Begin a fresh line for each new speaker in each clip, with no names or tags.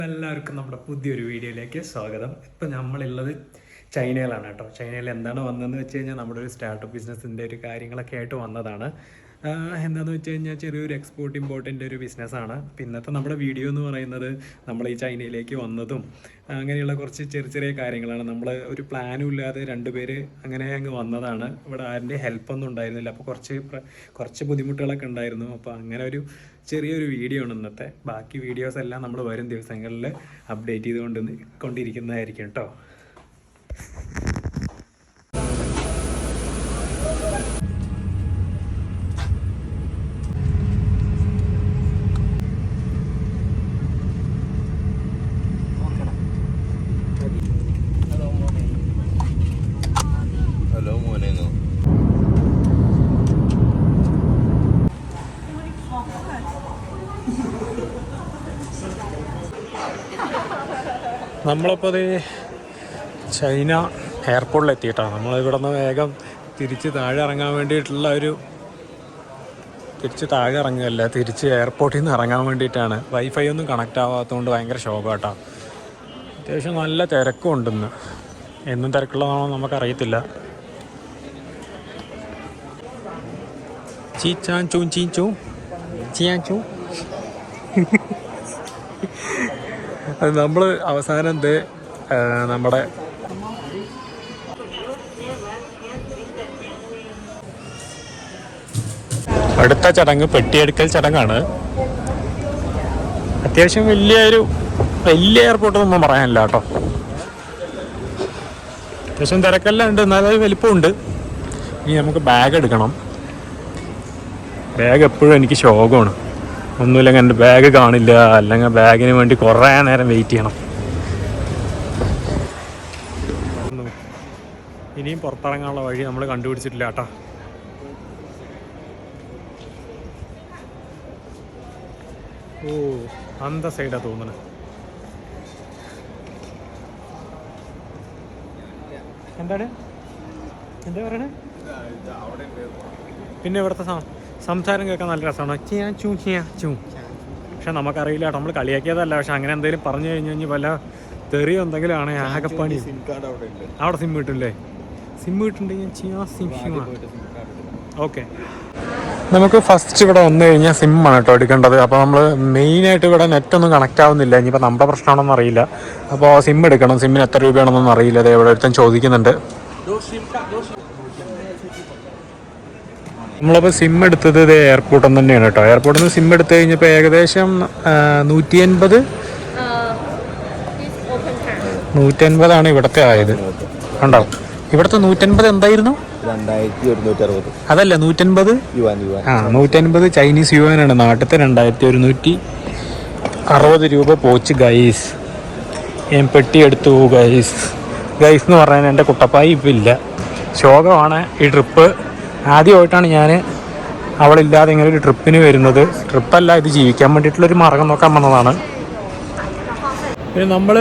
എല്ലാവർക്കും നമ്മുടെ പുതിയൊരു വീഡിയോയിലേക്ക് സ്വാഗതം. ഇപ്പം നമ്മളുള്ളത് ചൈനയിലാണ് കേട്ടോ. ചൈനയിൽ എന്താണ് വന്നതെന്ന് വെച്ച് കഴിഞ്ഞാൽ നമ്മുടെ ഒരു സ്റ്റാർട്ടപ്പ് ബിസിനസ്സിൻ്റെ ഒരു കാര്യങ്ങളൊക്കെ ആയിട്ട് വന്നതാണ്. എന്താണെന്ന് വെച്ച് കഴിഞ്ഞാൽ ചെറിയൊരു എക്സ്പോർട്ട് ഇമ്പോർട്ടിൻ്റെ ഒരു ബിസിനസ്സാണ്. ഇന്നത്തെ നമ്മുടെ വീഡിയോ എന്ന് പറയുന്നത് നമ്മൾ ഈ ചൈനയിലേക്ക് വന്നതും അങ്ങനെയുള്ള കുറച്ച് ചെറിയ ചെറിയ കാര്യങ്ങളാണ്. നമ്മൾ ഒരു പ്ലാനും ഇല്ലാതെ രണ്ടുപേര് അങ്ങനെ അങ്ങ് വന്നതാണ്. ഇവിടെ ആരുടെ ഹെൽപ്പൊന്നും ഉണ്ടായിരുന്നില്ല. അപ്പോൾ കുറച്ച് ബുദ്ധിമുട്ടുകളൊക്കെ ഉണ്ടായിരുന്നു. അപ്പോൾ അങ്ങനെ ഒരു ചെറിയൊരു വീഡിയോ ആണ് ഇന്നത്തെ. ബാക്കി വീഡിയോസ് എല്ലാം നമ്മൾ വരും ദിവസങ്ങളിൽ അപ്ഡേറ്റ് കൊണ്ടിരിക്കുന്നതായിരിക്കും കേട്ടോ. നമ്മളിപ്പോൾ ചൈന എയർപോർട്ടിൽ എത്തിയിട്ടാണ്. നമ്മളിവിടെ നിന്ന് വേഗം തിരിച്ച് താഴെ ഇറങ്ങാൻ വേണ്ടിയിട്ടുള്ള താഴെ ഇറങ്ങുകയല്ല, തിരിച്ച് എയർപോർട്ടിൽ നിന്ന് ഇറങ്ങാൻ വേണ്ടിയിട്ടാണ്. വൈഫൈ ഒന്നും കണക്റ്റ് ആവാത്തതുകൊണ്ട് ഭയങ്കര ശോകമാട്ടോ. അത്യാവശ്യം നല്ല തിരക്കും ഉണ്ടെന്ന്. എന്നും തിരക്കുള്ളതാണോ നമുക്കറിയത്തില്ല. അത് നമ്മൾ അവസാനം നമ്മുടെ അടുത്ത ചടങ്ങ് പെട്ടിയെടുക്കൽ ചടങ്ങാണ്. അത്യാവശ്യം വലിയ എയർപോർട്ടൊന്നും പറയാനില്ല കേട്ടോ. അത്യാവശ്യം തിരക്കെല്ലാം ഉണ്ട്, എന്നാലും വലിപ്പമുണ്ട്. ഇനി നമുക്ക് ബാഗ് എടുക്കണം. ബാഗ് എപ്പോഴും എനിക്ക് ശോകമാണ്. ഒന്നുമില്ലെങ്കിൽ എൻ്റെ ബാഗ് കാണില്ല, അല്ലെങ്കിൽ ബാഗിന് വേണ്ടി കുറേ നേരം വെയിറ്റ് ചെയ്യണം. ഇനിയും പുറത്തിറങ്ങാനുള്ള വഴി നമ്മൾ കണ്ടുപിടിച്ചിട്ടില്ല കേട്ടോ. ഓ, അന്ത സൈഡാ തോന്നുന്നത്. എന്താണ് എന്താ പറയണേ? പിന്നെ ഇവിടുത്തെ സംസാരം കേൾക്കാൻ നല്ല രസമാണ്. പക്ഷെ നമുക്കറിയില്ല കേട്ടോ, നമ്മൾ കളിയാക്കിയതല്ല. പക്ഷെ അങ്ങനെ എന്തെങ്കിലും പറഞ്ഞു കഴിഞ്ഞാൽ വല്ല തെറിയോ എന്തെങ്കിലും ആണ് ആകെപ്പണി. അവിടെ സിം കിട്ടുമല്ലേ? സിം കിട്ടുന്നുണ്ടെങ്കിൽ ഓക്കെ. നമുക്ക് ഫസ്റ്റ് ഇവിടെ വന്നു കഴിഞ്ഞാൽ സിമ്മാണ് കേട്ടോ എടുക്കേണ്ടത്. അപ്പോൾ നമ്മൾ മെയിനായിട്ട് ഇവിടെ നെറ്റൊന്നും കണക്റ്റ് ആവുന്നില്ല. ഇനിയിപ്പോൾ നമ്മുടെ പ്രശ്നമാണെന്ന് അറിയില്ല. അപ്പോൾ സിം എടുക്കണം. സിമ്മിന് എത്ര രൂപയാണെന്നൊന്നും അറിയില്ല. അത് എവിടെ ഒരുത്തൻ ചോദിക്കുന്നുണ്ട്. നമ്മളിപ്പോൾ സിം എടുത്തത് എയർപോർട്ടിൽ നിന്ന് തന്നെയാണ് കേട്ടോ. എയർപോർട്ടിൽ നിന്ന് സിം എടുത്തു കഴിഞ്ഞപ്പോൾ ഏകദേശം 180 ഇവിടുത്തെ ആയത്. ഉണ്ടാവും. ഇവിടുത്തെ 180 എന്തായിരുന്നു?
2160.
അതല്ല, 180 150 ചൈനീസ് യുവാനാണ്. നാട്ടിലത്തെ 2160 രൂപ പോച്ച് ഗൈസ്. ഞാൻ പെട്ടി എടുത്തു ഗൈസ് എന്ന് പറയാൻ എൻ്റെ കുട്ടപ്പായി ഇപ്പം ഇല്ല. ശോകമാണ് ഈ ട്രിപ്പ്. ആദ്യമായിട്ടാണ് ഞാൻ അവളില്ലാതെ ഇങ്ങനെ ഒരു ട്രിപ്പിന് വരുന്നത്. ട്രിപ്പല്ല, ഇത് ജീവിക്കാൻ വേണ്ടിയിട്ടുള്ളൊരു മാർഗം നോക്കാൻ വന്നതാണ്. പിന്നെ നമ്മൾ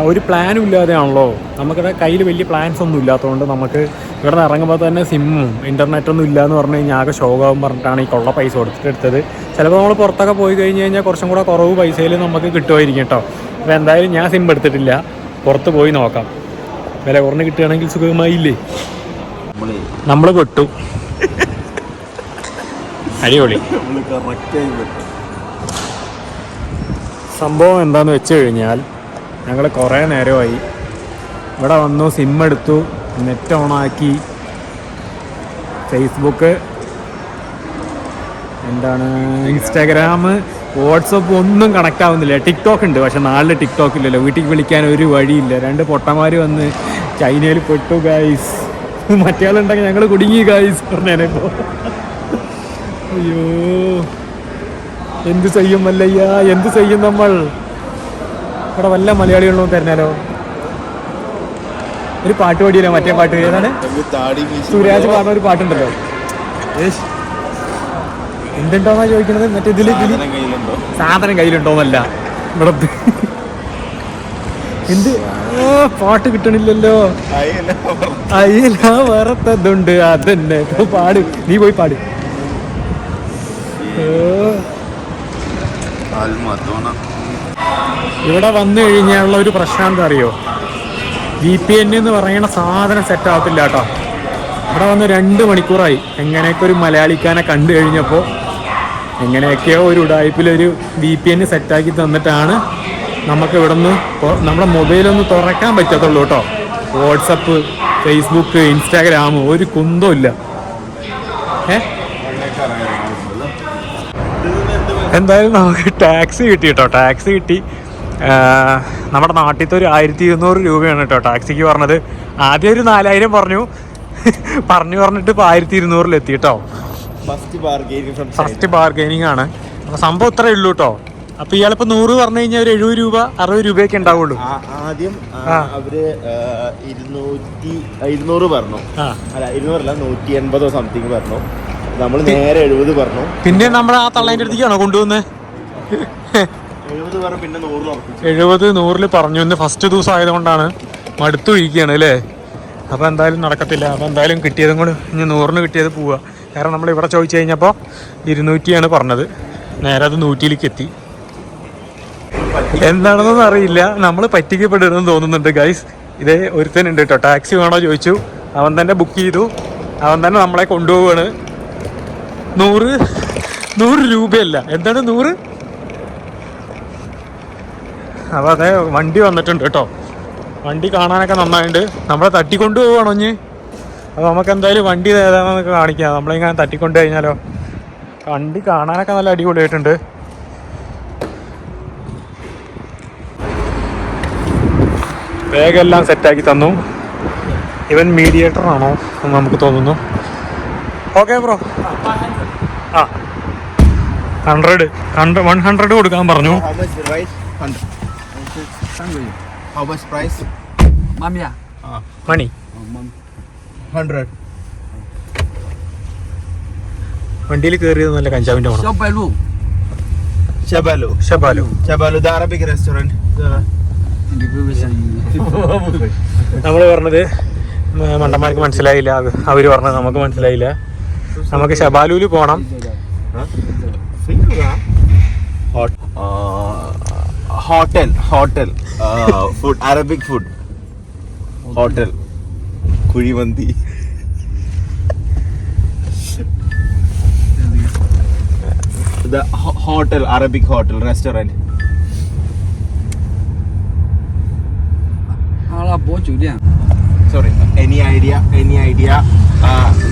ഒരു പ്ലാനും ഇല്ലാതെയാണല്ലോ. നമുക്കിവിടെ കയ്യിൽ വലിയ പ്ലാൻസ് ഒന്നും ഇല്ലാത്തതുകൊണ്ട് നമുക്ക് ഇവിടെ നിന്ന് ഇറങ്ങുമ്പോൾ തന്നെ സിമ്മും ഇൻ്റർനെറ്റൊന്നും ഇല്ല എന്ന് പറഞ്ഞു കഴിഞ്ഞാൽ ആകെ ശോകമാകും പറഞ്ഞിട്ടാണ് ഈ കൊള്ള പൈസ കൊടുത്തിട്ടെടുത്തത്. ചിലപ്പോൾ നമ്മൾ പുറത്തൊക്കെ പോയി കഴിഞ്ഞ് കഴിഞ്ഞാൽ കുറച്ചും കൂടെ കുറവ് പൈസയിൽ നമുക്ക് കിട്ടുമായിരിക്കും കേട്ടോ. അപ്പോൾ എന്തായാലും ഞാൻ സിം എടുത്തിട്ടില്ല. പുറത്ത് പോയി നോക്കാം. വില കുറഞ്ഞ് കിട്ടുകയാണെങ്കിൽ സുഖമായില്ലേ? നമ്മൾ പെട്ടു. അടിപൊളി. സംഭവം എന്താന്ന് വെച്ച് കഴിഞ്ഞാൽ ഞങ്ങൾ കുറേ നേരമായി ഇവിടെ വന്നു, സിം എടുത്തു, നെറ്റ് ഓണാക്കി, ഫേസ്ബുക്ക്, ഇൻസ്റ്റാഗ്രാം, വാട്സപ്പ് ഒന്നും കണക്റ്റ് ആവുന്നില്ല. ടിക്ടോക്ക് ഉണ്ട്, പക്ഷെ നാളിൽ ടിക്ടോക്ക് ഇല്ലല്ലോ. വീട്ടിൽ വിളിക്കാൻ ഒരു വഴിയില്ല. 2 പൊട്ടന്മാർ വന്ന് ചൈനയിൽ പെട്ടു ഗൈസ്. മറ്റേ ആളുണ്ടെങ്കിൽ ഞങ്ങൾ കുടുങ്ങി ഗൈസ് പറഞ്ഞേനോ. അയ്യോ, എന്ത് ചെയ്യും മല്ലയ്യ, എന്ത് ചെയ്യും നമ്മൾ? ഇവിടെ വല്ല മലയാളികളൊന്നും തരുന്നാലോ. ഒരു പാട്ട് പാടിയല്ലോ, മറ്റേ പാട്ട് ഏതാണ്? സുരാജ് പാടുന്ന ഒരു പാട്ടുണ്ടല്ലോ. എന്തുണ്ടോന്നാ ചോദിക്കണത്? മറ്റേ ഇതിൽ സാധനം കയ്യിലുണ്ടോന്നല്ല. ഇവിടെ എന്ത് പാട്ട് കിട്ടണില്ലല്ലോ. അയ്യല്ല, വേറെത്തുണ്ട്. അതന്നെ പാട്, നീ പോയി പാട്. ഇവിടെ വന്നു കഴിഞ്ഞാലുള്ള ഒരു പ്രശ്നം എന്താ അറിയോ, VPN എന്ന് പറയുന്ന സാധനം സെറ്റ് ആവത്തില്ല കേട്ടോ. ഇവിടെ വന്ന് 2 മണിക്കൂറായി. എങ്ങനെയൊക്കെ ഒരു മലയാളിക്കാനെ കണ്ടു കഴിഞ്ഞപ്പോൾ എങ്ങനെയൊക്കെയോ ഒരു ഉടായ്പിലൊരു VPN സെറ്റാക്കി തന്നിട്ടാണ് നമുക്ക് ഇവിടെ നിന്ന് നമ്മുടെ മൊബൈലൊന്ന് തുറക്കാൻ പറ്റത്തുള്ളൂ കേട്ടോ. വാട്സപ്പ്, ഫേസ്ബുക്ക്, ഇൻസ്റ്റാഗ്രാം ഒരു കുന്തവും ഇല്ല. എന്തായാലും നമുക്ക് ടാക്സി കിട്ടി കേട്ടോ. ടാക്സി കിട്ടി. നമ്മുടെ നാട്ടിലത്തെ ഒരു 1200 രൂപയാണ് കേട്ടോ ടാക്സിക്ക് പറഞ്ഞത്. ആദ്യം ഒരു 4000 പറഞ്ഞിട്ട് ഇപ്പോൾ 1200 എത്തി കേട്ടോ. ഫസ്റ്റ് ബാർഗൈനിങ് ആണ്. അപ്പോൾ സംഭവം ഇത്രേ ഉള്ളൂ കേട്ടോ. അപ്പോൾ ഇയാളിപ്പോൾ 100 പറഞ്ഞു കഴിഞ്ഞാൽ ഒരു 70 രൂപ 60 രൂപയൊക്കെ ഉണ്ടാവുള്ളൂ.
ആദ്യം അവര് 200 പറഞ്ഞു. അല്ല 200 അല്ല 180 സംതിങ് പറഞ്ഞു. നമ്മൾ നേരെ 70 പറഞ്ഞു.
പിന്നെ നമ്മൾ ആ തള്ളേൻ്റെ അടുത്തേക്കാണോ കൊണ്ടുവന്നത്?
70 പറഞ്ഞു, പിന്നെ
100 പറഞ്ഞു. ഇന്ന് ഫസ്റ്റ് ദിവസം ആയതുകൊണ്ടാണ് മടുത്തു ഇരിക്കുകയാണ് അല്ലേ. അപ്പോൾ എന്തായാലും നടക്കത്തില്ല. അപ്പോൾ എന്തായാലും കിട്ടിയതും കൂടി ഇനി 100 കിട്ടിയത് പോവുക. കാരണം നമ്മൾ ഇവിടെ ചോദിച്ചു കഴിഞ്ഞപ്പോൾ 200 പറഞ്ഞത്. നേരെ അത് 100 എത്തി. എന്താണെന്നൊന്നും അറിയില്ല. നമ്മൾ പറ്റിക്കപ്പെടുമെന്ന് തോന്നുന്നുണ്ട് ഗൈസ്. ഇതേ ഒരുത്തനുണ്ട് കേട്ടോ. ടാക്സി വേണോ ചോദിച്ചു. അവൻ തന്നെ ബുക്ക് ചെയ്തു. അവൻ തന്നെ നമ്മളെ കൊണ്ടുപോവാണ്. 100 രൂപയല്ല, എന്താണ് 100. അപ്പോൾ അതെ വണ്ടി വന്നിട്ടുണ്ട് കേട്ടോ. വണ്ടി കാണാനൊക്കെ നന്നായിട്ടുണ്ട്. നമ്മളെ തട്ടിക്കൊണ്ടു പോവുകയാണോ ഇനി? അപ്പോൾ നമുക്ക് എന്തായാലും വണ്ടി ഏതാണെന്നൊക്കെ കാണിക്കാം. നമ്മളിങ്ങനെ തട്ടിക്കൊണ്ട് കഴിഞ്ഞാലോ. വണ്ടി കാണാനൊക്കെ നല്ല അടിപൊളിയായിട്ടുണ്ട്. വേഗം എല്ലാം സെറ്റാക്കി തന്നു. ഇവൻ മീഡിയേറ്റർ ആണോ എന്ന് നമുക്ക് തോന്നുന്നു. Okay bro. 100 കൊടുക്കാൻ പറഞ്ഞു. മണി
100.
വണ്ടിയിൽ കയറിയത് നല്ല കഞ്ചാവിന്റെ മണം.
ഷബാലു ദ അറബിക് റെസ്റ്റോറന്റ്.
നമ്മൾ പറഞ്ഞത് മണ്ടന്മാർക്ക് മനസ്സിലായില്ല. അവര് പറഞ്ഞത് നമുക്ക് മനസ്സിലായില്ല. നമുക്ക് ഷബാലൂല് പോണം.
Hotel food, Arabic food hotel, kuzhimanthi. The hotel, Arabic hotel, restaurant. Sorry, any idea?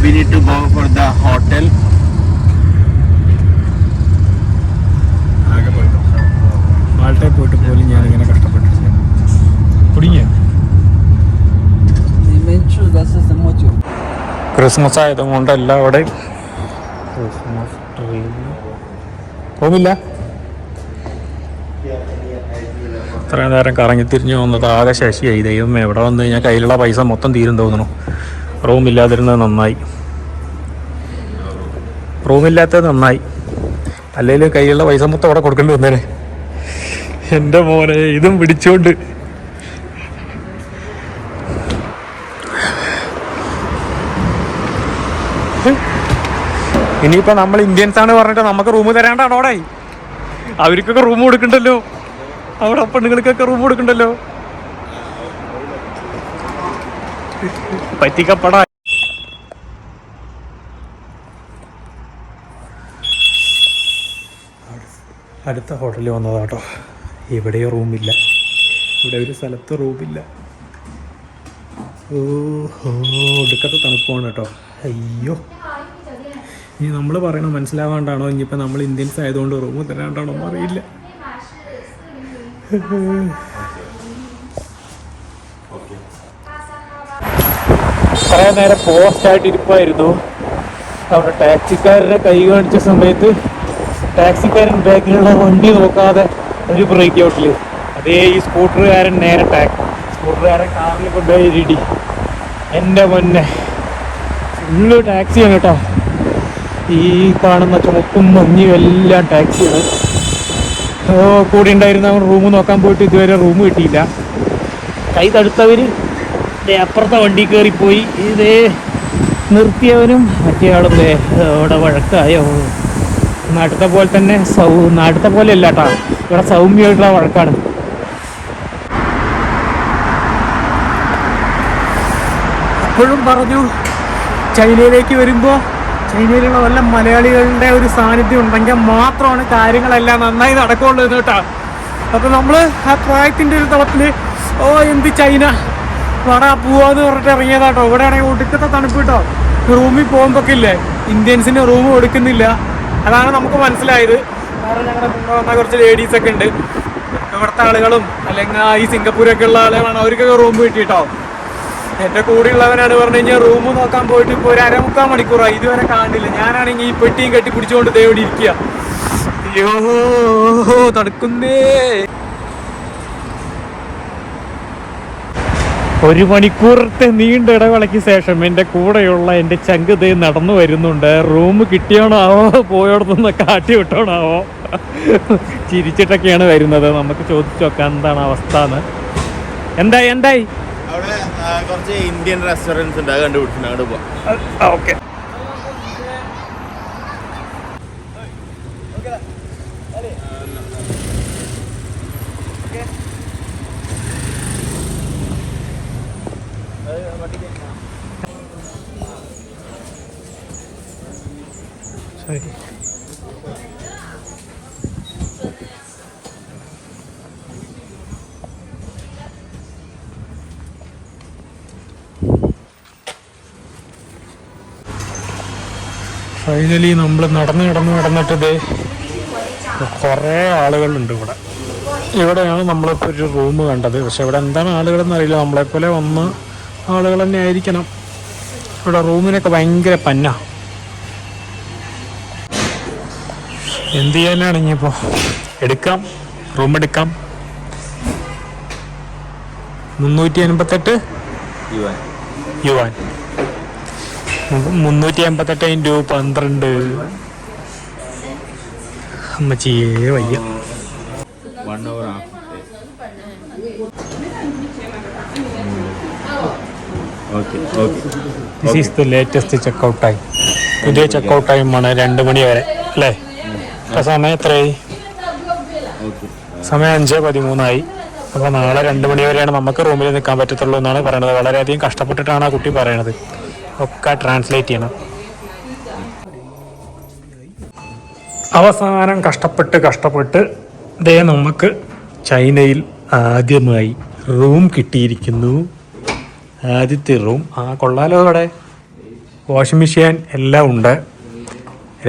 We need to go for the hotel.
മാൾട്ടയിൽ പോയിട്ട് പോലും ഞാനിങ്ങനെ കഷ്ടപ്പെട്ടിരുന്നു. കുടുങ്ങിയ ക്രിസ്മസ് ആയതുകൊണ്ട് എല്ലാവിടെയും ക്രിസ്മസ് ട്രീ തോന്നില്ല. ഇത്രയും നേരം കറങ്ങി തിരിഞ്ഞു വന്നത് ആകെ ശശിയായി. ദൈവം എവിടെ വന്നു കഴിഞ്ഞാൽ കയ്യിലുള്ള പൈസ മൊത്തം തീരും തോന്നുന്നു. റൂമില്ലാതിരുന്നത് നന്നായി. അല്ലെങ്കിൽ കയ്യിലുള്ള പൈസ മൊത്തം അവിടെ കൊടുക്കേണ്ടി വന്നേനെ. എൻ്റെ മോനെ ഇതും പിടിച്ചോണ്ട് ഇനിയിപ്പോൾ നമ്മൾ ഇന്ത്യൻസ് ആണ് പറഞ്ഞിട്ട് നമുക്ക് റൂം തരാണ്ടാണോ അവിടെ? അവർക്കൊക്കെ റൂം കൊടുക്കണ്ടല്ലോ. അവിടെ പെണ്ണുങ്ങൾക്കൊക്കെ റൂം കൊടുക്കണ്ടല്ലോ. പറ്റിക്കപ്പെടാ. അടുത്ത ഹോട്ടലിൽ വന്നതാട്ടോ. ഇവിടെയോ റൂമില്ല. ഇവിടെ ഒരു സ്ഥലത്ത് റൂമില്ല. ഒടുക്കത്തെ തണുപ്പാണ് കേട്ടോ. അയ്യോ, ഇനി നമ്മൾ പറയണ മനസ്സിലാവാണ്ടാണോ ഇനിയിപ്പോൾ നമ്മൾ ഇന്ത്യൻസ് ആയതുകൊണ്ട് റൂം തരാണ്ടാണോ എന്ന് അറിയില്ല. കുറേ നേരം പോസ്റ്റായിട്ട് ഇരിപ്പായിരുന്നു. അവിടെ ടാക്സിക്കാരനെ കൈ കാണിച്ച സമയത്ത് ടാക്സിക്കാരൻ ബാക്കിലുള്ള വണ്ടി നോക്കാതെ ഒരു ബ്രേക്ക് ഔട്ടിൽ അതേ ഈ സ്കൂട്ടറുകാരൻ നേരെ സ്കൂട്ടറുകാരൻ കാറിൽ കൊണ്ടുപോയി ഇടി. എൻ്റെ മുന്നേ ഫുള്ള് ടാക്സിയാണ് കേട്ടോ. ഈ കാണുന്ന ചുമപ്പും മഞ്ഞും എല്ലാം ടാക്സിയാണ്. കൂടെ ഉണ്ടായിരുന്ന അവൻ റൂം നോക്കാൻ പോയിട്ട് ഇതുവരെ റൂം കിട്ടിയില്ല. കൈ തടുത്തവർ അപ്പുറത്തെ വണ്ടി കയറിപ്പോയി. ഇതേ നിർത്തിയവനും മറ്റേ ആളും അവിടെ വഴക്കായോ. നാട്ടിലത്തെ പോലെ തന്നെ നാട്ടിലത്തെ പോലെ അല്ല കേട്ടോ, ഇവിടെ സൗമ്യമായിട്ടുള്ള വഴക്കാണ്. അപ്പോഴും പറഞ്ഞു ചൈനയിലേക്ക് വരുമ്പോൾ ചൈനയിലുള്ള വല്ല മലയാളികളുടെ ഒരു സാന്നിധ്യം ഉണ്ടെങ്കിൽ മാത്രമാണ് കാര്യങ്ങളെല്ലാം നന്നായി നടക്കുള്ളൂ എന്ന് കേട്ടോ. അപ്പോൾ നമ്മൾ ആ പ്രായത്തിൻ്റെ ഒരു തളത്തിൽ എന്ത് ചൈന പോവാന്ന് പറഞ്ഞിട്ട് ഇറങ്ങിയതാട്ടോ. ഇവിടെ ആണെങ്കിൽ ഒടുക്കത്തെ തണുപ്പ് കേട്ടോ. റൂമിൽ പോകുമ്പോഴൊക്കെ ഇല്ലേ ഇന്ത്യൻസിന് റൂം കൊടുക്കുന്നില്ല, അതാണ് നമുക്ക് മനസ്സിലായത്. കാരണം ഞങ്ങളുടെ മുമ്പ് വന്ന കുറച്ച് ലേഡീസൊക്കെ ഉണ്ട്, ഇവിടുത്തെ ആളുകളും അല്ലെങ്കിൽ ഈ സിംഗപ്പൂരൊക്കെ ഉള്ള ആളുകളാണ്, അവർക്കൊക്കെ റൂം കിട്ടിയിട്ടോ. എൻ്റെ കൂടെയുള്ളവനാണ് പറഞ്ഞു കഴിഞ്ഞാൽ റൂം നോക്കാൻ പോയിട്ട് ഇപ്പോൾ ഒരു 1/4 മണിക്കൂറായി, ഇതുവരെ കാണില്ല. ഞാനാണെങ്കിൽ ഈ പെട്ടിയും കെട്ടി പിടിച്ചുകൊണ്ട് ദേവിടെ ഇരിക്കുക. അയ്യോ തണുക്കുന്നേ. 1 മണിക്കൂറത്തെ നീണ്ട ഇടവേളയ്ക്ക് ശേഷം എൻ്റെ കൂടെയുള്ള എൻ്റെ ചങ്ക് നടന്നു വരുന്നുണ്ട്. റൂം കിട്ടിയോണാവോ പോയോടത്തുനിന്ന് കാട്ടി വിട്ടോണാവോ ചിരിച്ചിട്ടൊക്കെയാണ് വരുന്നത്. നമുക്ക് ചോദിച്ചു നോക്കാം എന്താണ് അവസ്ഥ എന്ന്. എന്തായി
അവിടെ കുറച്ച് ഇന്ത്യൻ റെസ്റ്റോറൻറ്റ്സ് ഉണ്ട്, അത് കണ്ടുപിടിച്ചു അങ്ങോട്ട് പോവാം.
ഓക്കെ. ശരി. ഫൈനലി നമ്മൾ നടന്നിട്ട് കുറേ ആളുകളുണ്ട് ഇവിടെ. ഇവിടെയാണ് നമ്മളിപ്പോൾ ഒരു റൂം കണ്ടത്. പക്ഷെ ഇവിടെ എന്താണ് ആളുകളെന്ന് അറിയില്ല, നമ്മളെപ്പോലെ വന്ന ആളുകൾ തന്നെ ആയിരിക്കണം. ഇവിടെ റൂമിനൊക്കെ ഭയങ്കര പന്ന. എന്ത് ചെയ്യാനാണ് ഇനിയിപ്പോൾ? റൂം എടുക്കാം. 388 യുവാൻ. 388 × 12 അമ്മച്ചിയേ വയ്യ.
1 hour.
This is the latest checkout time. പുതിയ ചെക്കൗട്ട് ടൈമാണ് 2 മണി വരെ അല്ലേ? സമയം എത്രയായി? സമയം 5:13 അപ്പോൾ നാളെ 2 മണി വരെയാണ് നമുക്ക് റൂമിൽ നിൽക്കാൻ പറ്റത്തുള്ളൂ എന്നാണ് പറയണത്. വളരെയധികം കഷ്ടപ്പെട്ടിട്ടാണ് ആ കുട്ടി പറയണത്. ഒക്കെ ട്രാൻസ്ലേറ്റ് ചെയ്യണം. അവസാനം കഷ്ടപ്പെട്ട് നമുക്ക് ചൈനയിൽ ആദ്യമായി റൂം കിട്ടിയിരിക്കുന്നു. ആദ്യത്തെ റൂം കൊള്ളാലോ. അവിടെ വാഷിംഗ് മെഷീൻ എല്ലാം ഉണ്ട്.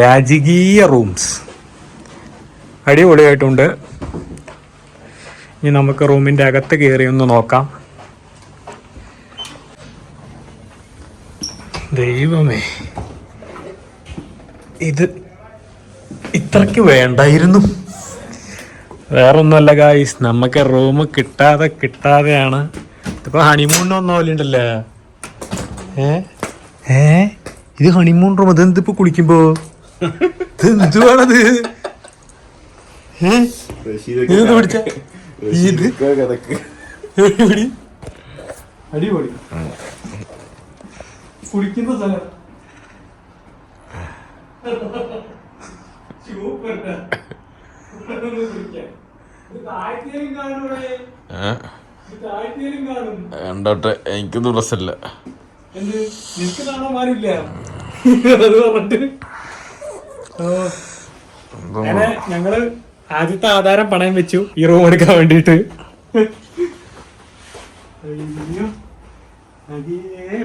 രാജകീയ റൂംസ് അടിപൊളിയായിട്ടുണ്ട്. ഇനി നമുക്ക് റൂമിൻ്റെ അകത്ത് കയറി ഒന്ന് നോക്കാം. ദൈവമേ, ഇത് ഇത്രയ്ക്ക് വേണ്ടായിരുന്നു. വേറൊന്നുമല്ല ഗായ്സ്, നമുക്ക് റൂം കിട്ടാതെയാണ്. ഇതിപ്പോൾ ഹണിമൂണിന് വന്ന പോലെ ഉണ്ടല്ലോ. ഇത് ഹണിമൂൺ റൂം. ഇതെന്തിപ്പോ കുളിക്കുമ്പോ എന്തുവാണത്? പിടിച്ച അടിപൊളി കുളിക്കുന്ന സ്ഥലം.
കണ്ടോട്ടെ, എനിക്കൊന്നും പ്രശ്നമില്ല.
ഞങ്ങള് ആദ്യത്തെ ആധാരം പണയം വെച്ചു ഈ റൂം എടുക്കാൻ വേണ്ടിട്ട്.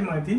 മതി